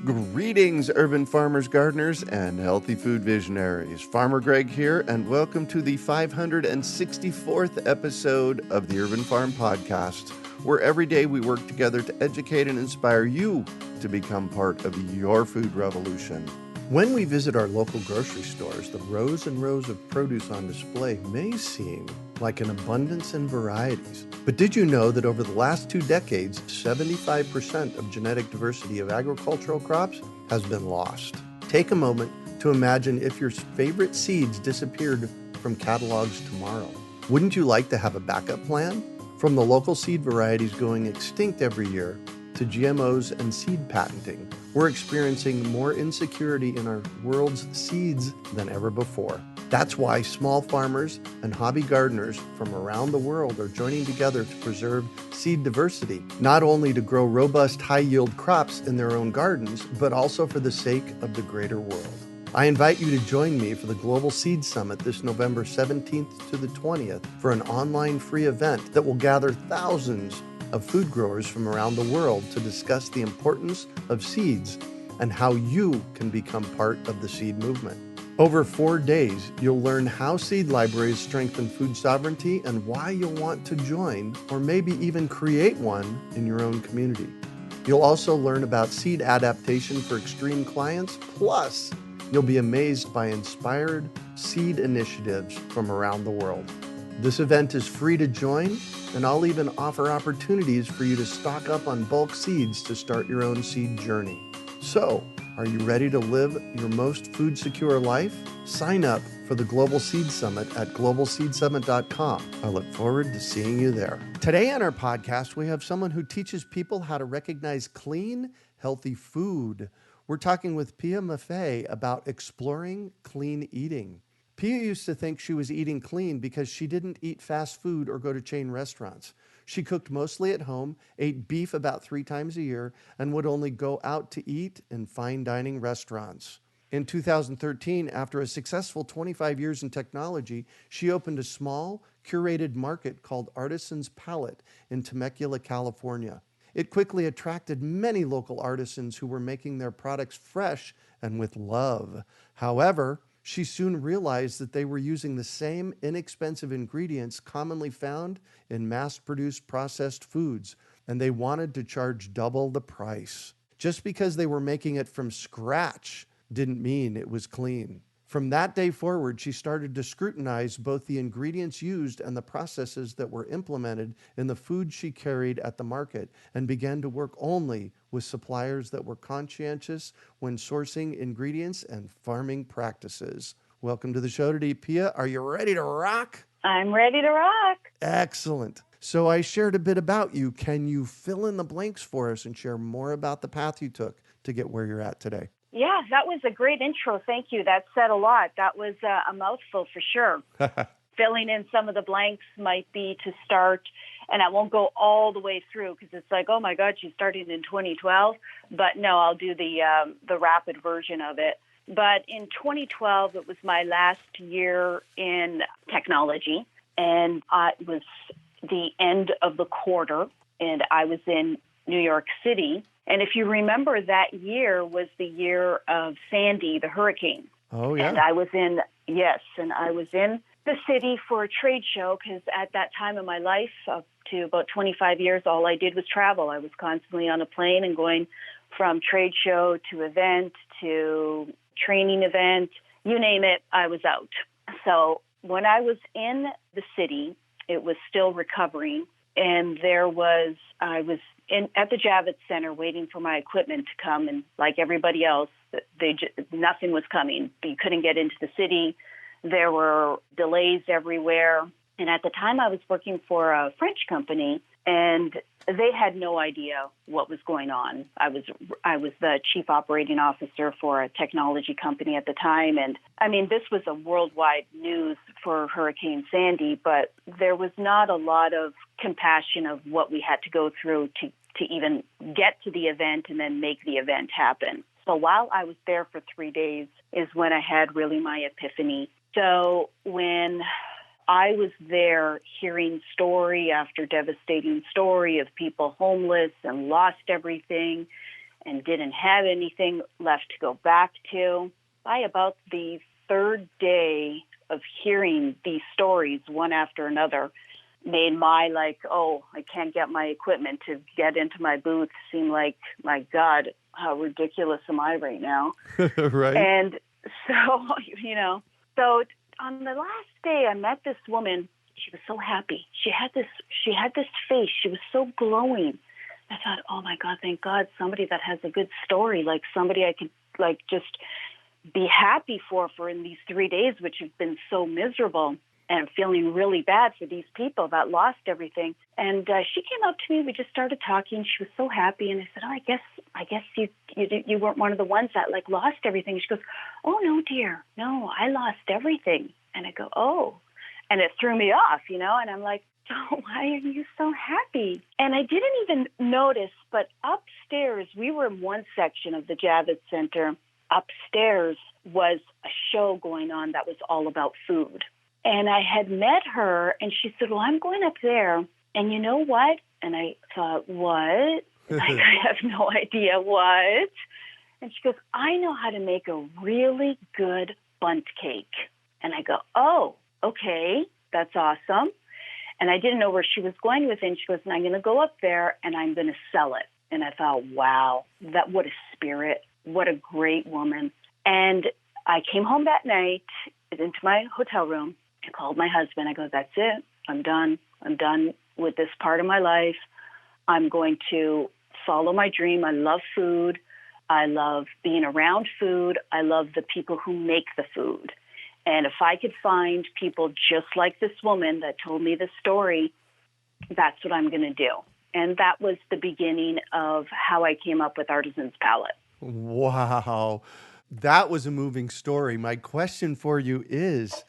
Greetings, urban farmers, gardeners, and healthy food visionaries. Farmer Greg here, and welcome to the 564th episode of the Urban Farm Podcast, where every day we work together to educate and inspire you to become part of your food revolution. When we visit our local grocery stores, the rows and rows of produce on display may seem like an abundance in varieties. But did you know that over the last 2 decades, 75% of genetic diversity of agricultural crops has been lost? Take a moment to imagine if your favorite seeds disappeared from catalogs tomorrow. Wouldn't you like to have a backup plan? From the local seed varieties going extinct every year to GMOs and seed patenting, we're experiencing more insecurity in our world's seeds than ever before. That's why small farmers and hobby gardeners from around the world are joining together to preserve seed diversity, not only to grow robust, high-yield crops in their own gardens, but also for the sake of the greater world. I invite you to join me for the Global Seed Summit this November 17th to the 20th for an online free event that will gather thousands of food growers from around the world to discuss the importance of seeds and how you can become part of the seed movement. Over 4 days, you'll learn how seed libraries strengthen food sovereignty and why you'll want to join or maybe even create one in your own community. You'll also learn about seed adaptation for extreme clients, plus you'll be amazed by inspired seed initiatives from around the world. This event is free to join, and I'll even offer opportunities for you to stock up on bulk seeds to start your own seed journey. So, are you ready to live your most food secure life? Sign up for the Global Seed Summit at globalseedsummit.com. I look forward to seeing you there. Today on our podcast, we have someone who teaches people how to recognize clean, healthy food. We're talking with Pia Maffei about exploring clean eating. Pia used to think she was eating clean because she didn't eat fast food or go to chain restaurants. She cooked mostly at home, ate beef about 3 times a year, and would only go out to eat in fine dining restaurants. In 2013, after a successful 25 years in technology, she opened a small, curated market called Artisans Palette in Temecula, California. It quickly attracted many local artisans who were making their products fresh and with love. However, she soon realized that they were using the same inexpensive ingredients commonly found in mass-produced processed foods, and they wanted to charge double the price. Just because they were making it from scratch didn't mean it was clean. From that day forward, she started to scrutinize both the ingredients used and the processes that were implemented in the food she carried at the market, and began to work only with suppliers that were conscientious when sourcing ingredients and farming practices. Welcome to the show today, Pia. Are you ready to rock? I'm ready to rock. Excellent. So I shared a bit about you. Can you fill in the blanks for us and share more about the path you took to get where you're at today? Yeah, that was a great intro. Thank you. That said a lot. That was a mouthful for sure. Filling in some of the blanks might be to start, and I won't go all the way through because it's like, oh my God, she's starting in 2012. But no, I'll do the rapid version of it. But in 2012, it was my last year in technology, and it was the end of the quarter, and I was in New York City. And if you remember, that year was the year of Sandy, the hurricane. Oh, yeah. And I was in the city for a trade show because at that time of my life, up to about 25 years, all I did was travel. I was constantly on a plane and going from trade show to event to training event, you name it, I was out. So when I was in the city, it was still recovering. And I was at the Javits Center waiting for my equipment to come. And like everybody else, nothing was coming. You couldn't get into the city. There were delays everywhere. And at the time I was working for a French company, and they had no idea what was going on. I was the chief operating officer for a technology company at the time. And I mean, this was a worldwide news for Hurricane Sandy, but there was not a lot of compassion of what we had to go through to even get to the event and then make the event happen. So while I was there for 3 days is when I had really my epiphany. So when I was there hearing story after devastating story of people homeless and lost everything and didn't have anything left to go back to. By about the third day of hearing these stories one after another, made my I can't get my equipment to get into my booth seem like, my God, how ridiculous am I right now? Right. And so, so on the last day I met this woman. She was so happy. She had this face. She was so glowing. I thought, oh my God, thank God, somebody that has a good story, like somebody I could just be happy for in these 3 days, which have been so miserable. And I'm feeling really bad for these people that lost everything. And she came up to me. We just started talking. She was so happy. And I said, oh, I guess you weren't one of the ones that lost everything. She goes, oh, no, dear. No, I lost everything. And I go, oh. And it threw me off, and I'm like, oh, why are you so happy? And I didn't even notice, but upstairs, we were in one section of the Javits Center. Upstairs was a show going on that was all about food. And I had met her, and she said, well, I'm going up there, and you know what? And I thought, what? I have no idea what. And she goes, I know how to make a really good bundt cake. And I go, oh, okay, that's awesome. And I didn't know where she was going with it. And she goes, and I'm going to go up there, and I'm going to sell it. And I thought, wow, what a spirit. What a great woman. And I came home that night into my hotel room. I called my husband. I go, that's it. I'm done. I'm done with this part of my life. I'm going to follow my dream. I love food. I love being around food. I love the people who make the food. And if I could find people just like this woman that told me this story, that's what I'm going to do. And that was the beginning of how I came up with Artisans Palette. Wow. That was a moving story. My question for you is,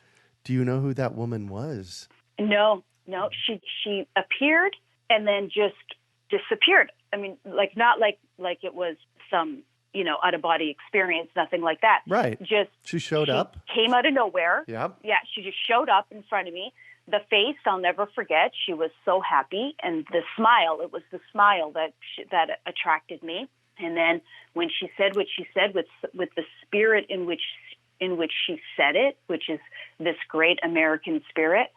do you know who that woman was? No. She appeared and then just disappeared. I mean, not like it was some, out-of-body experience, nothing like that. Right. She showed up. Came out of nowhere. Yep. Yeah, she just showed up in front of me. The face, I'll never forget. She was so happy. And the smile, it was the smile that attracted me. And then when she said what she said with the spirit in which she said it, which is this great American spirit,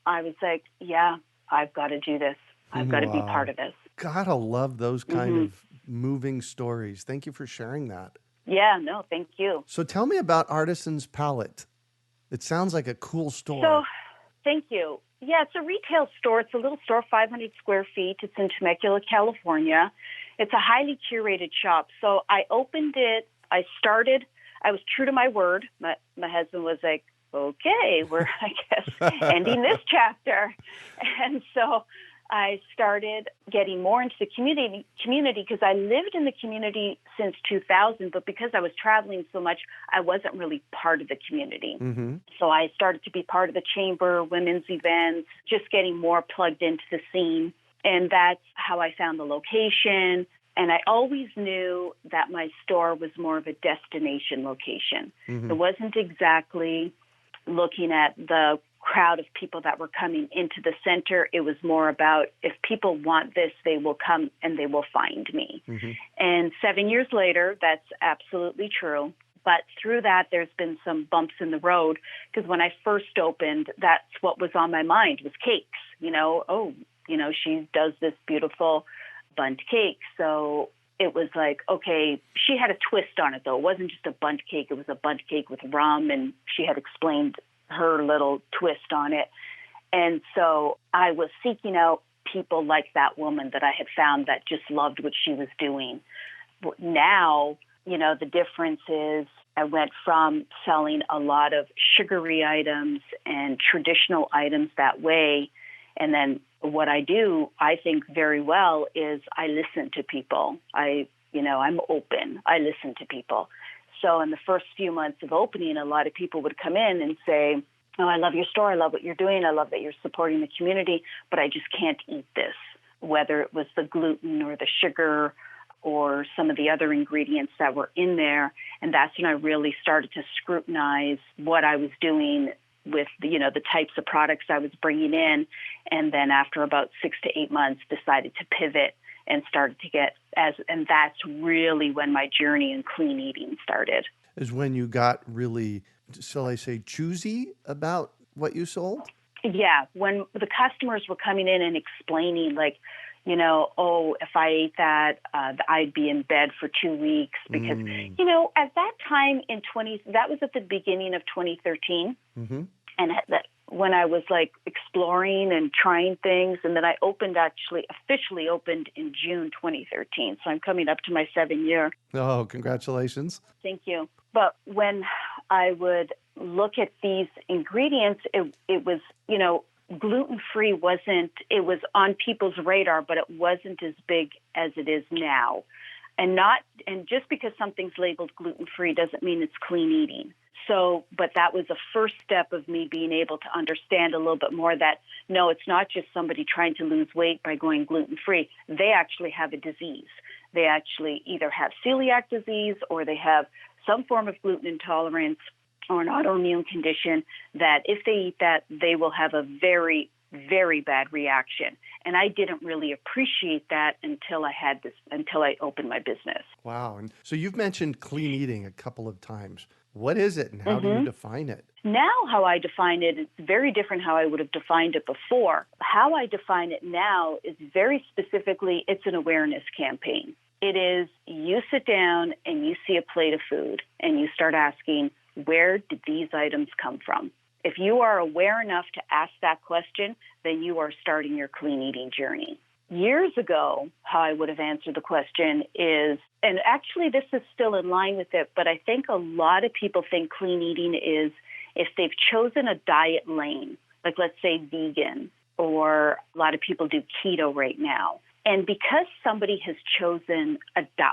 I was like, yeah, I've got to do this. I've got to be part of this. Gotta love those kind of moving stories. Thank you for sharing that. Yeah, no, thank you. So tell me about Artisans Palette. It sounds like a cool store. So, thank you. Yeah, it's a retail store. It's a little store, 500 square feet. It's in Temecula, California. It's a highly curated shop. So I opened it. I was true to my word. My husband was like, okay, we're, I guess, ending this chapter. And so I started getting more into the community because I lived in the community since 2000, but because I was traveling so much, I wasn't really part of the community. Mm-hmm. So I started to be part of the chamber, women's events, just getting more plugged into the scene. And that's how I found the location. And I always knew that my store was more of a destination location. Mm-hmm. It wasn't exactly looking at the crowd of people that were coming into the center. It was more about, if people want this, they will come and they will find me. Mm-hmm. And 7 years later, that's absolutely true. But through that, there's been some bumps in the road, because when I first opened, that's what was on my mind was cakes. She does this beautiful bundt cake. So it was like, okay, she had a twist on it, though. It wasn't just a bundt cake. It was a bundt cake with rum, and she had explained her little twist on it. And so I was seeking out people like that woman that I had found that just loved what she was doing. Now, the difference is I went from selling a lot of sugary items and traditional items that way. And then what I do, I think very well, is I listen to people. I'm open. I listen to people. So in the first few months of opening, a lot of people would come in and say, oh, I love your store. I love what you're doing. I love that you're supporting the community, but I just can't eat this, whether it was the gluten or the sugar or some of the other ingredients that were in there. And that's when I really started to scrutinize what I was doing with the types of products I was bringing in. And then after about 6 to 8 months, decided to pivot and started to get and that's really when my journey in clean eating started. Is when you got really, shall I say, choosy about what you sold? Yeah, when the customers were coming in and explaining, like, oh, if I ate that, I'd be in bed for 2 weeks because, at that time that was at the beginning of 2013. Mm-hmm. And when I was like exploring and trying things, and then I officially opened in June 2013. So I'm coming up to my 7th year. Oh, congratulations. Thank you. But when I would look at these ingredients, it was, gluten-free it was on people's radar, but it wasn't as big as it is now. And just because something's labeled gluten-free doesn't mean it's clean eating. So, but that was the first step of me being able to understand a little bit more that, no, it's not just somebody trying to lose weight by going gluten-free. They actually have a disease. They actually either have celiac disease or they have some form of gluten intolerance or an autoimmune condition that if they eat that, they will have a very, very bad reaction. And I didn't really appreciate that until I opened my business. Wow. And so you've mentioned clean eating a couple of times. What is it and how do you define it? Now, how I define it is very different how I would have defined it before. How I define it now is very specifically, it's an awareness campaign. It is you sit down and you see a plate of food and you start asking, where did these items come from? If you are aware enough to ask that question, then you are starting your clean eating journey. Years ago, how I would have answered the question is, and actually this is still in line with it, but I think a lot of people think clean eating is if they've chosen a diet lane, like let's say vegan, or a lot of people do keto right now. And because somebody has chosen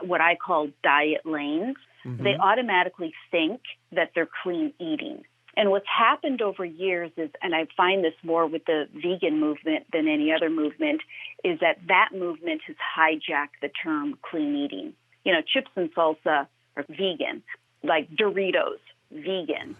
what I call diet lanes, they automatically think that they're clean eating. And what's happened over years is, and I find this more with the vegan movement than any other movement, is that movement has hijacked the term clean eating. Chips and salsa are vegan, like Doritos, vegan,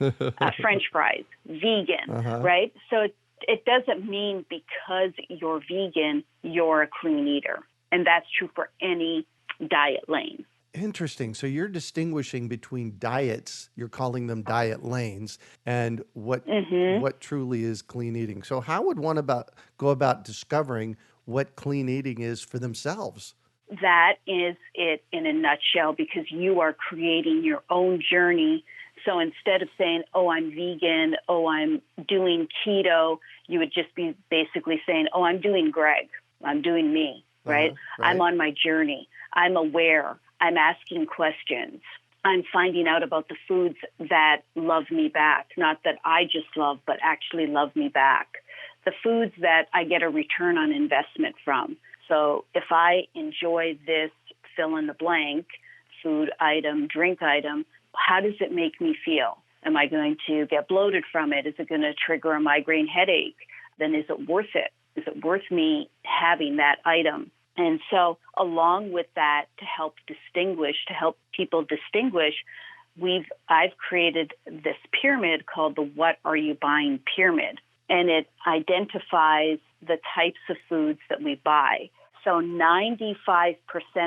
French fries, vegan, right? So it doesn't mean because you're vegan, you're a clean eater. And that's true for any diet lane. Interesting. So you're distinguishing between diets, you're calling them diet lanes, and what truly is clean eating. So how would one go about discovering what clean eating is for themselves? That is it in a nutshell, because you are creating your own journey. So instead of saying, oh, I'm vegan, oh, I'm doing keto, you would just be basically saying, oh, I'm doing Greg, I'm doing me, right? I'm on my journey. I'm aware. I'm asking questions. I'm finding out about the foods that love me back, not that I just love, but actually love me back. The foods that I get a return on investment from. So if I enjoy this fill in the blank, food item, drink item, how does it make me feel? Am I going to get bloated from it? Is it going to trigger a migraine headache? Then is it worth it? Is it worth me having that item? And so along with that, to help people distinguish, I've created this pyramid called the What Are You Buying pyramid. And it identifies the types of foods that we buy. So 95%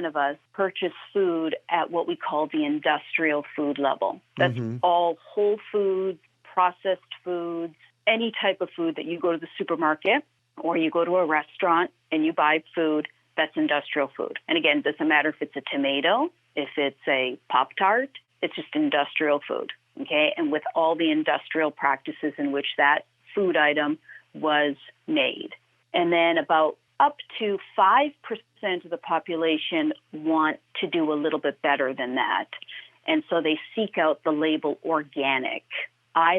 of us purchase food at what we call the industrial food level. That's all whole foods, processed foods, any type of food that you go to the supermarket or you go to a restaurant and you buy food, that's industrial food. And again, it doesn't matter if it's a tomato, if it's a Pop-Tart, it's just industrial food, okay? And with all the industrial practices in which that food item was made. And then about up to 5% of the population want to do a little bit better than that. And so they seek out the label organic. I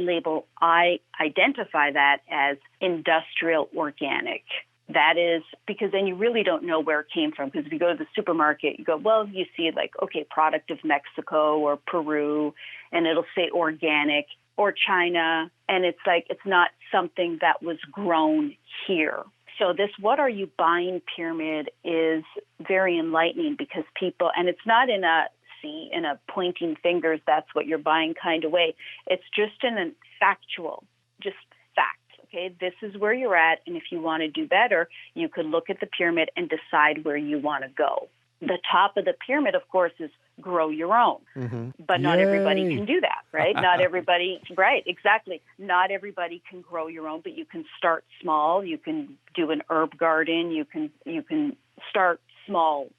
identify that as industrial organic. That is because then you really don't know where it came from. Because if you go to the supermarket, you go, well, you see like, okay, product of Mexico or Peru, and it'll say organic, or China. And it's like, it's not something that was grown here. So this What Are You Buying pyramid is very enlightening because people, and it's not in a pointing fingers, that's what you're buying kind of way. It's just in a factual, just facts. okay, this is where you're at. And if you want to do better, you could look at the pyramid and decide where you want to go. The top of the pyramid, of course, is grow your own. Mm-hmm. But not everybody Yay. can do that, right? Not everybody, right, exactly. Not everybody can grow your own, but you can start small. You can do an herb garden. You can start small,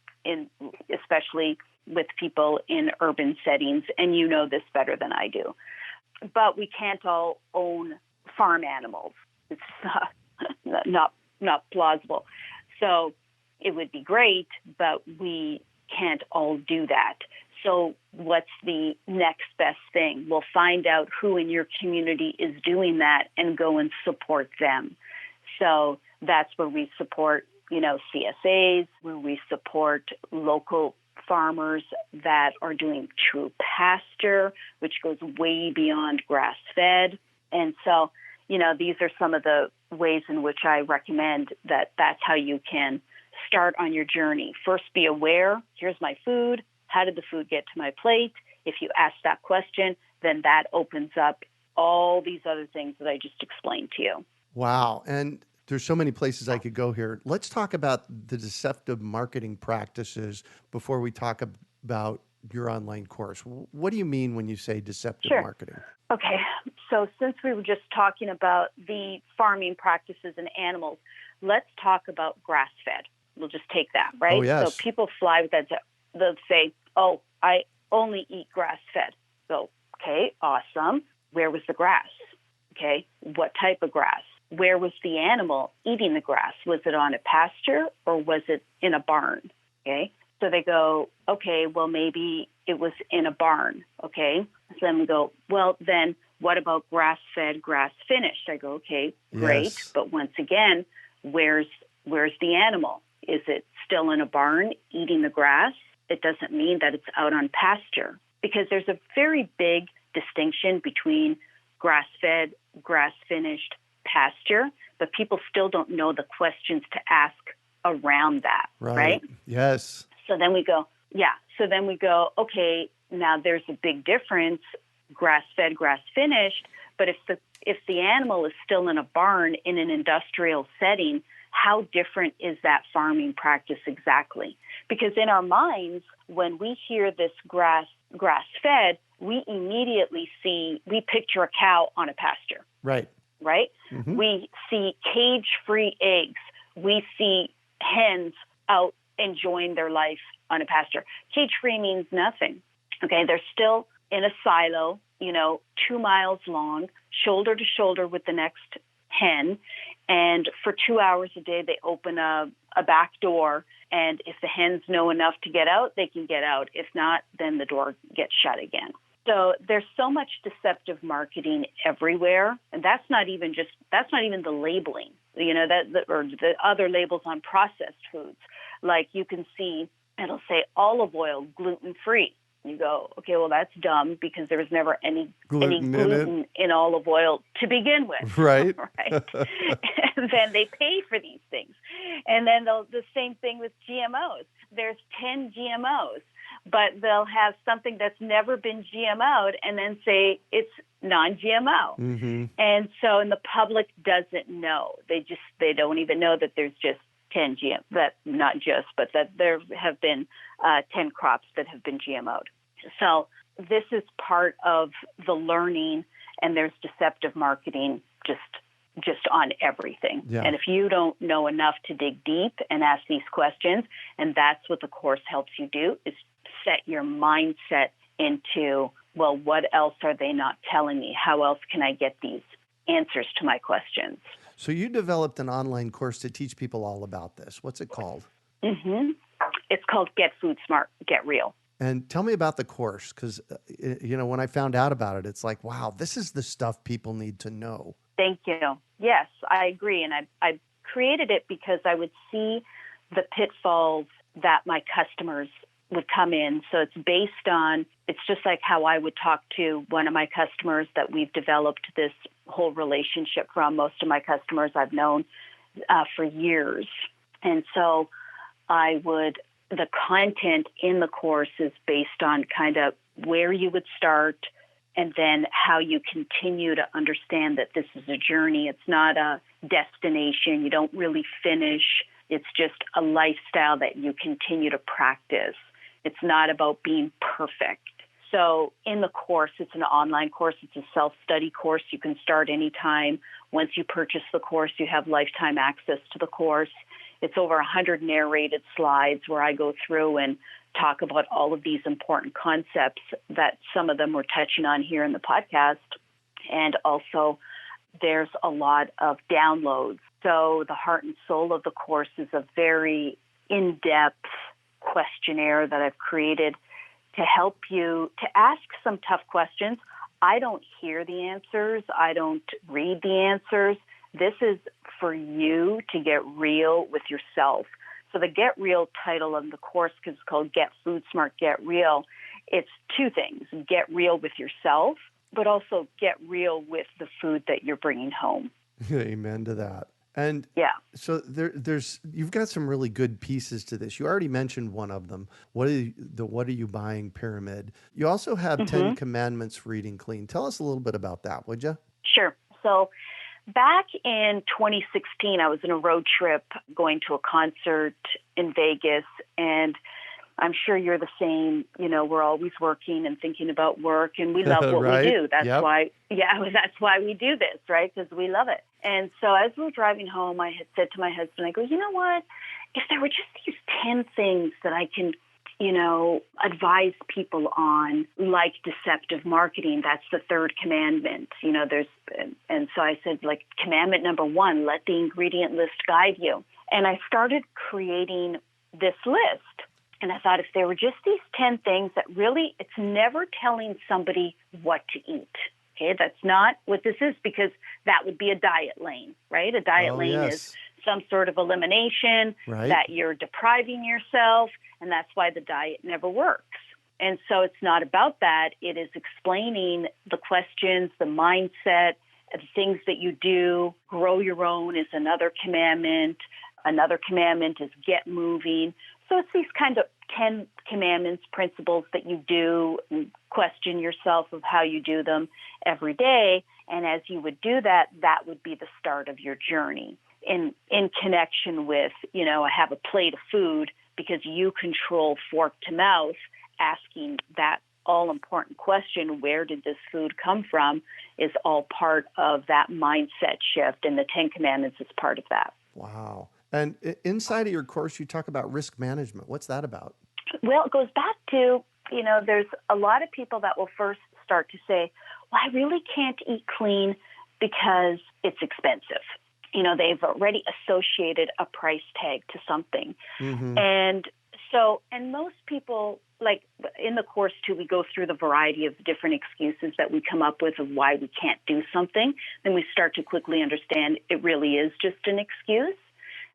especially with people in urban settings, and you know this better than I do. But we can't all own farm animals. It's not plausible. So it would be great, but we can't all do that. So what's the next best thing? We'll find out who in your community is doing that and go and support them. So that's where we support, CSAs, where we support local farmers that are doing true pasture, which goes way beyond grass-fed. And so, these are some of the ways in which I recommend that's how you can start on your journey. First, be aware, here's my food. How did the food get to my plate? If you ask that question, then that opens up all these other things that I just explained to you. Wow. And there's so many places I could go here. Let's talk about the deceptive marketing practices before we talk about your online course. What do you mean when you say deceptive marketing? Okay. So since we were just talking about the farming practices and animals, let's talk about grass-fed. We'll just take that, right? Oh, yes. So people fly with that. They'll say, oh, I only eat grass-fed. So, okay, awesome. Where was the grass? Okay, what type of grass? Where was the animal eating the grass? Was it on a pasture or was it in a barn? Okay, so they go, okay, well, maybe it was in a barn. Okay, so then we go, well, then what about grass-fed, grass-finished? I go, okay, great. Yes. But once again, where's the animal? Is it still in a barn eating the grass? It doesn't mean that it's out on pasture, because there's a very big distinction between grass-fed, grass-finished, pasture, but people still don't know the questions to ask around that, right? Yes. So then we go, okay, now there's a big difference, grass-fed, grass-finished, but if the animal is still in a barn in an industrial setting, how different is that farming practice exactly? Because in our minds, when we hear this grass-fed, we immediately we picture a cow on a pasture. Right. Right? Mm-hmm. We see cage-free eggs. We see hens out enjoying their life on a pasture. Cage-free means nothing. Okay, they're still in a silo, 2 miles long, shoulder to shoulder with the next hen. And for 2 hours a day, they open a back door. And if the hens know enough to get out, they can get out. If not, then the door gets shut again. So there's so much deceptive marketing everywhere, and that's not even the labeling, or the other labels on processed foods. Like you can see, it'll say olive oil, gluten-free. You go, okay, well, that's dumb because there was never any gluten in olive oil to begin with. Right. Right. And then they pay for these things. And then the same thing with GMOs. There's 10 GMOs, but they'll have something that's never been GMO'd and then say it's non-GMO. Mm-hmm. And the public doesn't know. They don't even know that there's just 10 GM, that there have been 10 crops that have been GMO'd. So this is part of the learning, and there's deceptive marketing just on everything. Yeah. And if you don't know enough to dig deep and ask these questions, and that's what the course helps you do, is set your mindset into, well, what else are they not telling me? How else can I get these answers to my questions? So you developed an online course to teach people all about this. What's it called? Mm-hmm. It's called Get Food Smart, Get Real. And tell me about the course, because, when I found out about it, it's like, wow, this is the stuff people need to know. Thank you. Yes, I agree. And I created it because I would see the pitfalls that my customers would come in. So it's just like how I would talk to one of my customers that we've developed this whole relationship from. Most of my customers I've known for years. And so the content in the course is based on kind of where you would start and then how you continue to understand that this is a journey. It's not a destination. You don't really finish. It's just a lifestyle that you continue to practice. It's not about being perfect. So in the course, it's an online course. It's a self-study course. You can start anytime. Once you purchase the course, you have lifetime access to the course. It's over 100 narrated slides where I go through and talk about all of these important concepts that some of them we're touching on here in the podcast. And also there's a lot of downloads. So the heart and soul of the course is a very in-depth questionnaire that I've created to help you to ask some tough questions. I don't hear the answers. I don't read the answers. This is for you to get real with yourself. So the Get Real title of the course, because it's called Get Food Smart, Get Real, it's two things. Get real with yourself, but also get real with the food that you're bringing home. Amen to that. And yeah, so you've got some really good pieces to this. You already mentioned one of them. What are you buying pyramid? You also have 10 Commandments Reading Clean. Tell us a little bit about that, would you? Sure. So back in 2016, I was in a road trip going to a concert in Vegas, and I'm sure you're the same. You know, we're always working and thinking about work, and we love what right? we do. That's yep. why we do this, right? Because we love it. And so as we were driving home, I had said to my husband, I go, you know what? If there were just these 10 things that I can, advise people on, like deceptive marketing, that's the third commandment. And so I said, like, commandment number 1, let the ingredient list guide you. And I started creating this list. And I thought if there were just these 10 things that really, it's never telling somebody what to eat. Okay, that's not what this is, because that would be a diet lane, right? A diet lane is some sort of elimination that you're depriving yourself, and that's why the diet never works. And so it's not about that. It is explaining the questions, the mindset, the things that you do. Grow your own is another commandment. Another commandment is get moving. So it's these kind of 10 commandments, principles that you do, and question yourself of how you do them every day. And as you would do that, that would be the start of your journey in connection with, I have a plate of food, because you control fork to mouth, asking that all-important question, where did this food come from, is all part of that mindset shift. And the 10 Commandments is part of that. Wow. And inside of your course, you talk about risk management. What's that about? Well, it goes back to, there's a lot of people that will first start to say, well, I really can't eat clean because it's expensive. They've already associated a price tag to something. Mm-hmm. And most people, like in the course too, we go through the variety of different excuses that we come up with of why we can't do something. Then we start to quickly understand it really is just an excuse.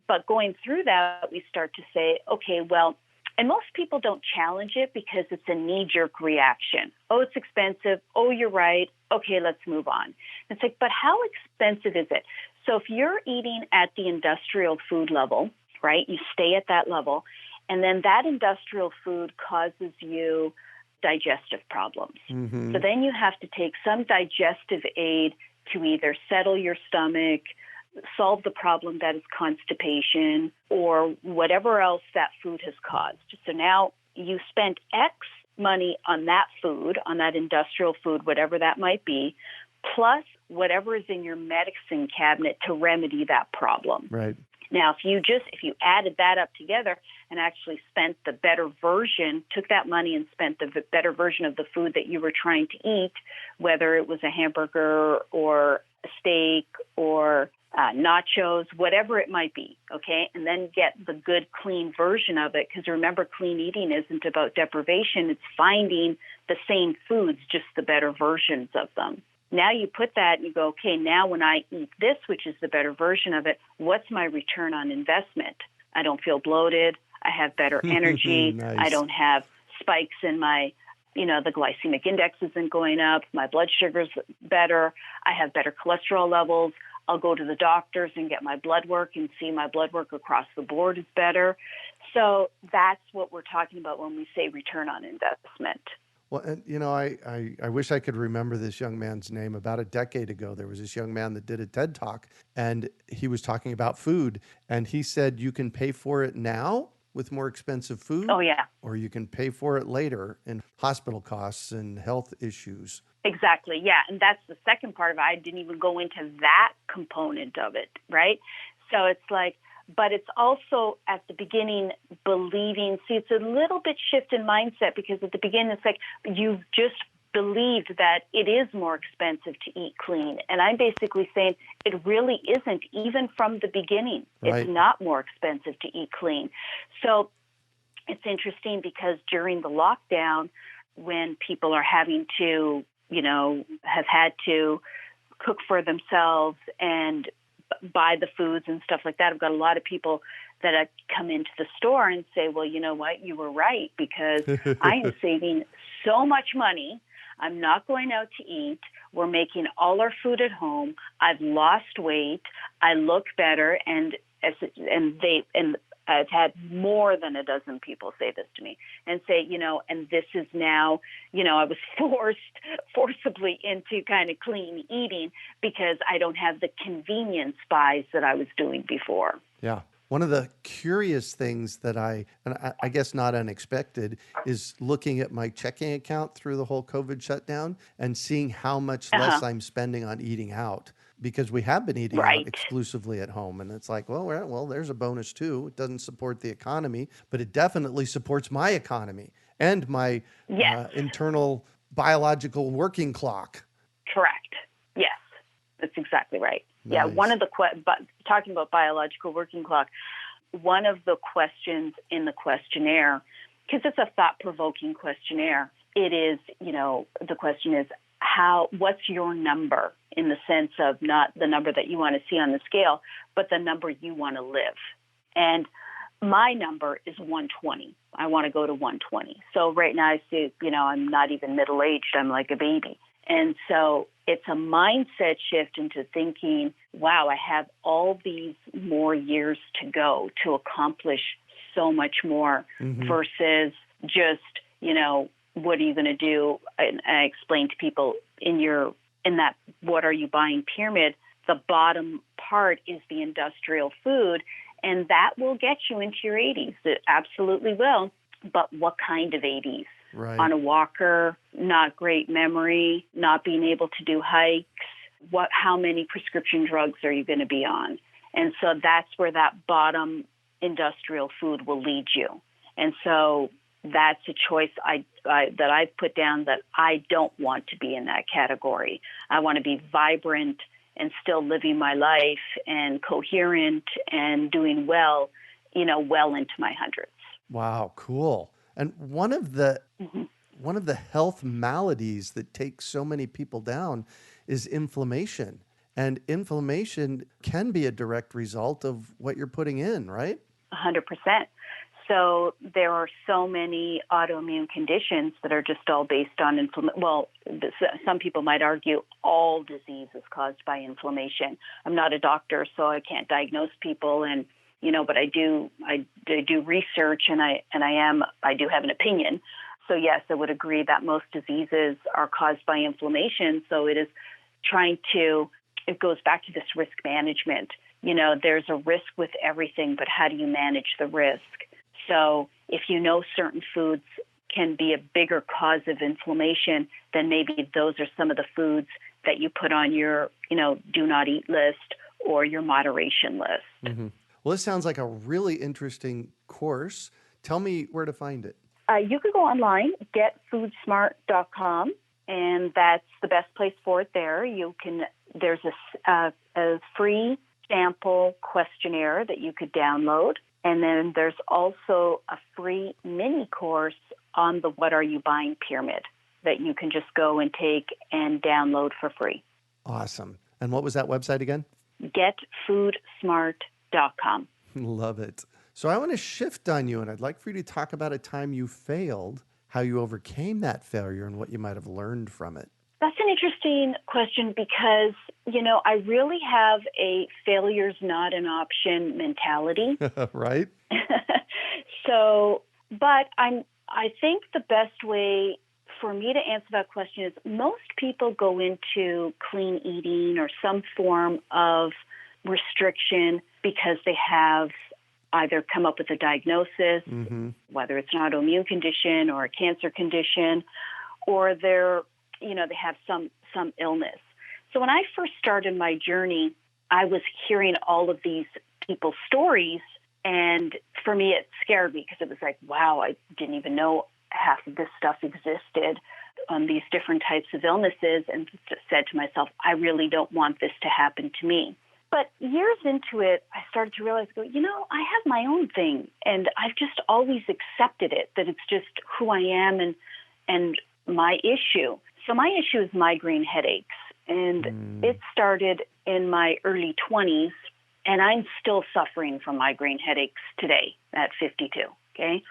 But going through that, we start to say, okay, well, and most people don't challenge it because it's a knee-jerk reaction. Oh, it's expensive. Oh, you're right. Okay, let's move on. It's like, but how expensive is it? So if you're eating at the industrial food level, right, you stay at that level, and then that industrial food causes you digestive problems. Mm-hmm. So then you have to take some digestive aid to either settle your stomach, solve the problem that is constipation, or whatever else that food has caused. So now you spent X money on that food, on that industrial food, whatever that might be, plus whatever is in your medicine cabinet to remedy that problem. Right. Now, if you added that up together and actually spent the better version, took that money and spent the better version of the food that you were trying to eat, whether it was a hamburger or a steak or nachos, whatever it might be, okay, and then get the good, clean version of it. Because remember, clean eating isn't about deprivation. It's finding the same foods, just the better versions of them. Now you put that and you go, okay, now when I eat this, which is the better version of it, what's my return on investment? I don't feel bloated. I have better energy. Nice. I don't have spikes in my, the glycemic index isn't going up. My blood sugar's better. I have better cholesterol levels. I'll go to the doctors and get my blood work and see my blood work across the board is better. So that's what we're talking about when we say return on investment. Well, and I wish I could remember this young man's name. About a decade ago, there was this young man that did a TED Talk, and he was talking about food. And he said you can pay for it now with more expensive Oh, food, yeah. or you can pay for it later in hospital costs and health issues. Exactly. Yeah. And that's the second part of it. I didn't even go into that component of it, right? So it's like, but it's also at the beginning believing, see, it's a little bit shift in mindset, because at the beginning it's like you've just believed that it is more expensive to eat clean. And I'm basically saying it really isn't, even from the beginning. Right. It's not more expensive to eat clean. So it's interesting because during the lockdown, when people are having to, have had to cook for themselves and buy the foods and stuff like that, I've got a lot of people that come into the store and say, well, you know what, you were right, because I am saving so much money. I'm not going out to eat. We're making all our food at home. I've lost weight. I look better. And I've had more than a dozen people say this to me and say, and this is now, I was forcibly into kind of clean eating because I don't have the convenience buys that I was doing before. Yeah. One of the curious things that I guess not unexpected, is looking at my checking account through the whole COVID shutdown and seeing how much less I'm spending on eating out, because we have been eating out exclusively at home. And it's like, well, there's a bonus too. It doesn't support the economy, but it definitely supports my economy and my internal biological working clock. Correct. Yes, that's exactly right. Nice. Yeah, one of the talking about biological working clock, one of the questions in the questionnaire, because it's a thought-provoking questionnaire, it is, the question is, what's your number, in the sense of not the number that you want to see on the scale, but the number you want to live. And my number is 120. I want to go to 120. So right now I see, I'm not even middle-aged. I'm like a baby. And so it's a mindset shift into thinking, wow, I have all these more years to go to accomplish so much more, versus just, what are you going to do? And I explain to people in that what are you buying pyramid, the bottom part is the industrial food, and that will get you into your 80s. It absolutely will. But what kind of 80s? Right. On a walker, not great memory, not being able to do hikes. How many prescription drugs are you going to be on? And so that's where that bottom industrial food will lead you. And so that's a choice that I've put down, that I don't want to be in that category. I want to be vibrant and still living my life and coherent and doing well, well into my hundreds. Wow, cool. And one of the health maladies that takes so many people down is inflammation. And inflammation can be a direct result of what you're putting in, right? 100%. So there are so many autoimmune conditions that are just all based on inflammation. Well, some people might argue all disease is caused by inflammation. I'm not a doctor, so I can't diagnose people, and but I do research, and I do have an opinion. So yes, I would agree that most diseases are caused by inflammation. So it is it goes back to this risk management. There's a risk with everything, but how do you manage the risk? So if certain foods can be a bigger cause of inflammation, then maybe those are some of the foods that you put on your, do not eat list or your moderation list. Mm-hmm. Well, this sounds like a really interesting course. Tell me where to find it. You could go online, getfoodsmart.com, and that's the best place for it there. There's a free sample questionnaire that you could download. And then there's also a free mini course on the What Are You Buying pyramid that you can just go and take and download for free. Awesome. And what was that website again? Getfoodsmart.com. Love it. So I want to shift on you, and I'd like for you to talk about a time you failed, how you overcame that failure, and what you might have learned from it. That's an interesting question because, I really have a failure's not an option mentality. Right? So, but I think the best way for me to answer that question is most people go into clean eating or some form of restriction because they have either come up with a diagnosis, whether it's an autoimmune condition or a cancer condition, or they have some illness. So when I first started my journey, I was hearing all of these people's stories, and for me it scared me because it was like, wow, I didn't even know half of this stuff existed, these different types of illnesses, and said to myself, I really don't want this to happen to me. But years into it, I started to realize, I have my own thing, and I've just always accepted it, that it's just who I am and my issue. So my issue is migraine headaches, and it started in my early 20s, and I'm still suffering from migraine headaches today at 52, okay?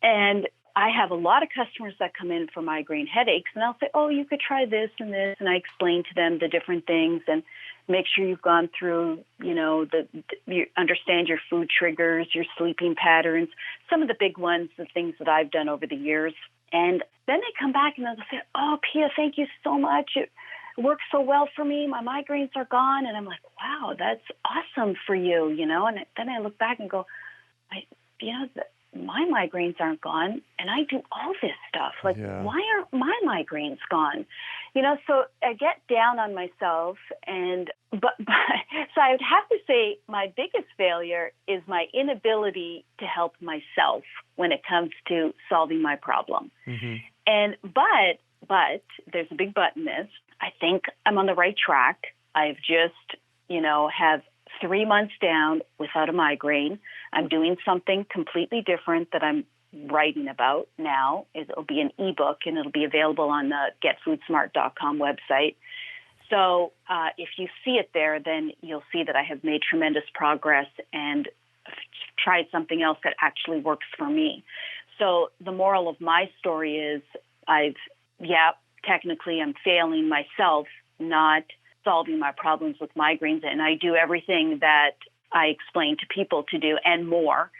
And I have a lot of customers that come in for migraine headaches, and I'll say, oh, you could try this and this, and I explain to them the different things and make sure you've gone through, you understand your food triggers, your sleeping patterns, some of the big ones, the things that I've done over the years. And then they come back and they'll say, oh, Pia, thank you so much. It works so well for me. My migraines are gone. And I'm like, wow, that's awesome for you, And then I look back and go, my migraines aren't gone, and I do all this stuff. Like, why aren't my migraines gone? So I get down on myself, but so I would have to say my biggest failure is my inability to help myself when it comes to solving my problem. But there's a big but in this. I think I'm on the right track. I've just, have 3 months down without a migraine. I'm doing something completely different that I'm writing about now. It'll be an ebook, and it'll be available on the getfoodsmart.com website. So if you see it there, then you'll see that I have made tremendous progress and tried something else that actually works for me. So the moral of my story is technically I'm failing myself, not solving my problems with migraines, and I do everything that I explain to people to do and more.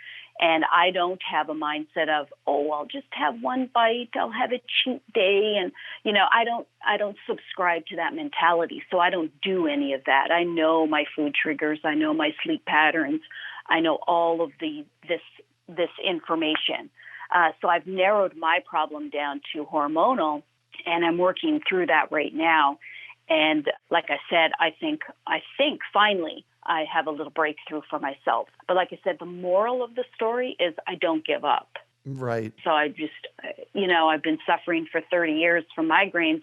And I don't have a mindset of, oh, I'll just have one bite, I'll have a cheat day, and I don't subscribe to that mentality. So I don't do any of that. I know my food triggers, I know my sleep patterns, I know all of this information. So I've narrowed my problem down to hormonal, and I'm working through that right now. And like I said, I think finally I have a little breakthrough for myself. But like I said, the moral of the story is I don't give up. Right. So I just, I've been suffering for 30 years from migraines,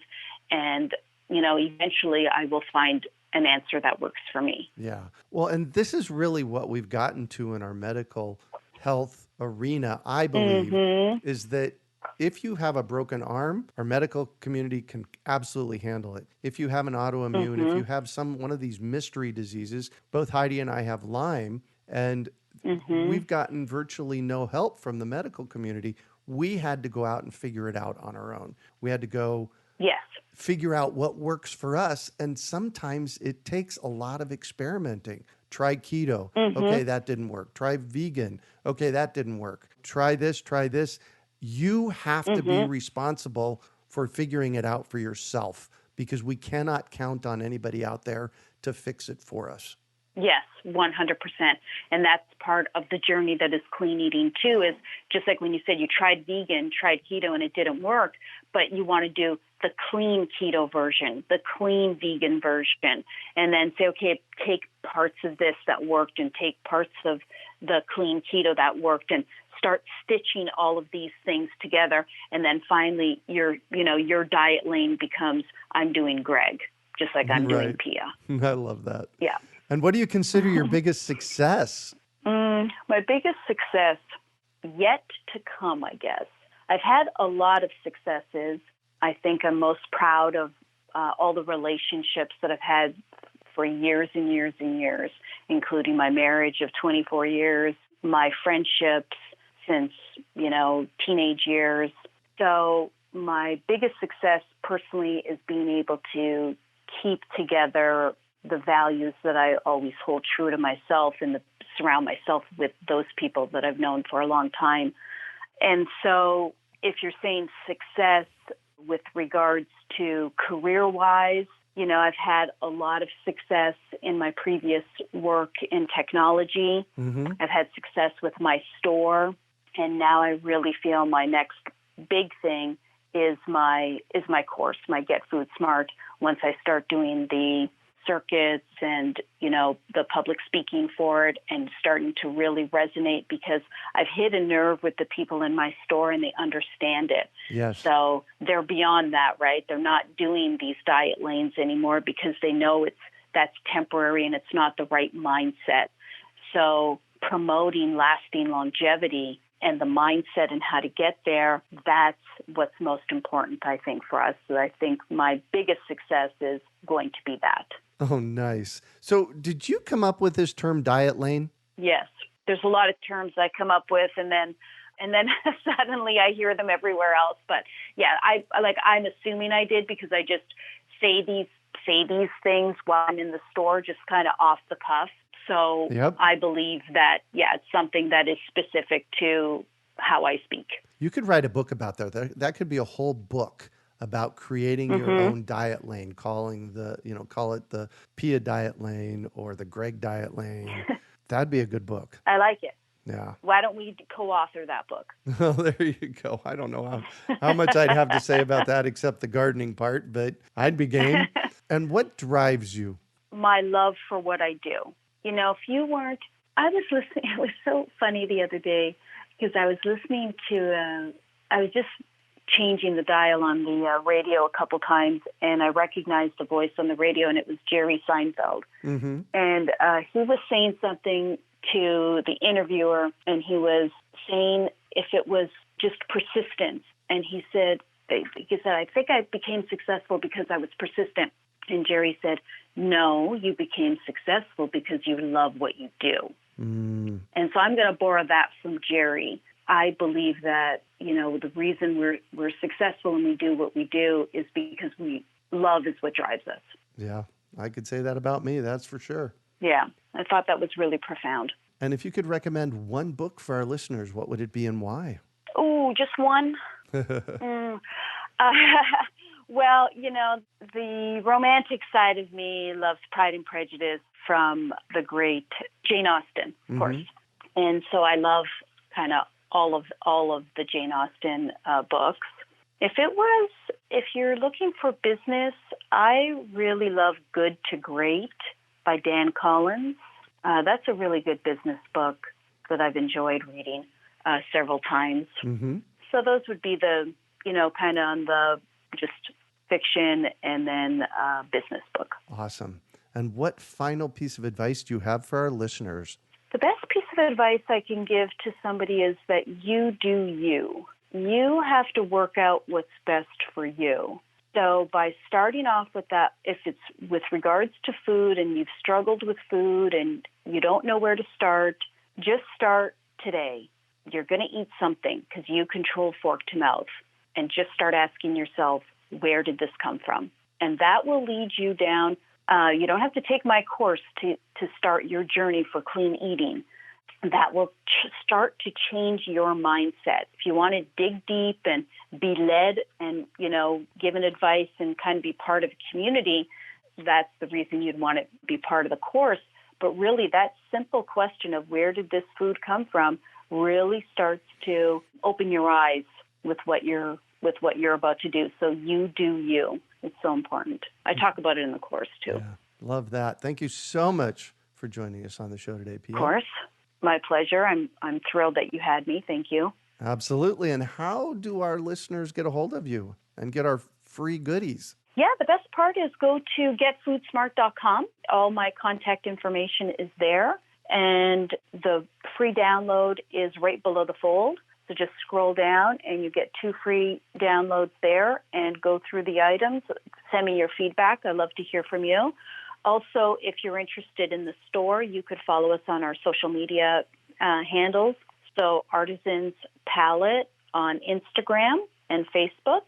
and, eventually I will find an answer that works for me. Yeah. Well, and this is really what we've gotten to in our medical health arena, I believe, is that if you have a broken arm, our medical community can absolutely handle it. If you have an autoimmune, if you have one of these mystery diseases, both Heidi and I have Lyme, and we've gotten virtually no help from the medical community. We had to go out and figure it out on our own. We had to go figure out what works for us, and sometimes it takes a lot of experimenting. Try keto. Okay, that didn't work. Try vegan. Okay, that didn't work. Try this, try this. You have to be responsible for figuring it out for yourself, because we cannot count on anybody out there to fix it for us. Yes, 100%. And that's part of the journey that is clean eating too, is just like when you said you tried vegan, tried keto, and it didn't work, but you want to do the clean keto version, the clean vegan version, and then say, okay, take parts of this that worked and take parts of the clean keto that worked, and start stitching all of these things together. And then finally your diet lane becomes, I'm doing Greg, just like I'm doing Pia. I love that. Yeah. And what do you consider your biggest success? My biggest success yet to come, I guess. I've had a lot of successes. I think I'm most proud of all the relationships that I've had for years and years and years, including my marriage of 24 years, my friendships since, teenage years. So my biggest success personally is being able to keep together the values that I always hold true to myself, and surround myself with those people that I've known for a long time. And so if you're saying success, with regards to career-wise, I've had a lot of success in my previous work in technology. Mm-hmm. I've had success with my store, and now I really feel my next big thing is my course, my Get Food Smart. Once I start doing the circuits and, the public speaking for it and starting to really resonate, because I've hit a nerve with the people in my store and they understand it. Yes. So they're beyond that, right? They're not doing these diet lanes anymore because they know that's temporary and it's not the right mindset. So promoting lasting longevity and the mindset and how to get there, that's what's most important, I think, for us. So I think my biggest success is going to be that. Oh, nice. So did you come up with this term diet lane? Yes. There's a lot of terms I come up with, and then suddenly I hear them everywhere else. But yeah, I'm assuming I did because I just say these things while I'm in the store, just kind of off the cuff. So Yep. I believe that, it's something that is specific to how I speak. You could write a book about that. That could be a whole book about creating your own diet lane, call it the Pia diet lane or the Greg diet lane. That'd be a good book. I like it. Yeah. Why don't we co-author that book? Well, there you go. I don't know how much I'd have to say about that except the gardening part, but I'd be game. And what drives you? My love for what I do. If you weren't, I was listening, it was so funny the other day because I was listening to, I was just changing the dial on the radio a couple times, and I recognized the voice on the radio, and it was Jerry Seinfeld. Mm-hmm. And he was saying something to the interviewer, and he was saying if it was just persistence. And he said, I think I became successful because I was persistent. And Jerry said, no, you became successful because you love what you do. Mm. And so I'm going to borrow that from Jerry. I believe that, the reason we're successful and we do what we do is because love is what drives us. Yeah, I could say that about me. That's for sure. Yeah, I thought that was really profound. And if you could recommend one book for our listeners, what would it be and why? Oh, just one? Well, the romantic side of me loves Pride and Prejudice from the great Jane Austen, of course. And so I love kind of all of the Jane Austen books. If you're looking for business, I really love Good to Great by Dan Collins. That's a really good business book that I've enjoyed reading several times. Mm-hmm. So those would be the, kind of on the just fiction and then business book. Awesome. And what final piece of advice do you have for our listeners? The best piece of advice I can give to somebody is that you do you. You have to work out what's best for you. So by starting off with that, if it's with regards to food and you've struggled with food and you don't know where to start, just start today. You're going to eat something because you control fork to mouth, and just start asking yourself, where did this come from? And that will lead you down. You don't have to take my course to start your journey for clean eating. That will start to change your mindset. If you want to dig deep and be led and, given advice and kind of be part of a community, that's the reason you'd want to be part of the course. But really, that simple question of where did this food come from really starts to open your eyes with what you're about to do. So you do you. It's so important. I talk about it in the course too. Yeah, love that. Thank you so much for joining us on the show today, Pia. Of course. My pleasure. I'm thrilled that you had me. Thank you. Absolutely. And how do our listeners get a hold of you and get our free goodies? Yeah, the best part is go to getfoodsmart.com. All my contact information is there. And the free download is right below the fold. So just scroll down and you get 2 free downloads there and go through the items. Send me your feedback. I'd love to hear from you. Also, if you're interested in the store, you could follow us on our social media handles. So Artisans Palette on Instagram and Facebook.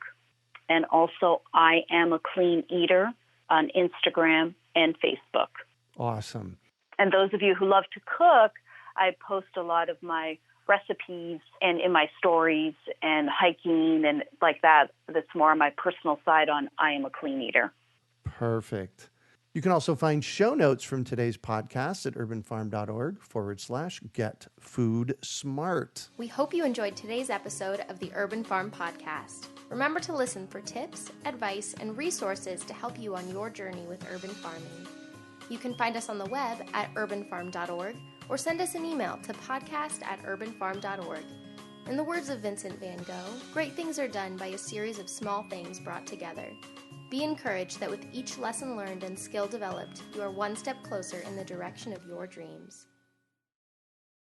And also I Am a Clean Eater on Instagram and Facebook. Awesome. And those of you who love to cook, I post a lot of my recipes and in my stories and hiking and like that. That's more on my personal side on I am a clean eater. Perfect. You can also find show notes from today's podcast at urbanfarm.org/getfoodsmart. We hope you enjoyed today's episode of the Urban Farm Podcast. Remember to listen for tips, advice, and resources to help you on your journey with urban farming. You can find us on the web at urbanfarm.org or send us an email to podcast@urbanfarm.org. In the words of Vincent van Gogh, great things are done by a series of small things brought together. Be encouraged that with each lesson learned and skill developed, you are one step closer in the direction of your dreams.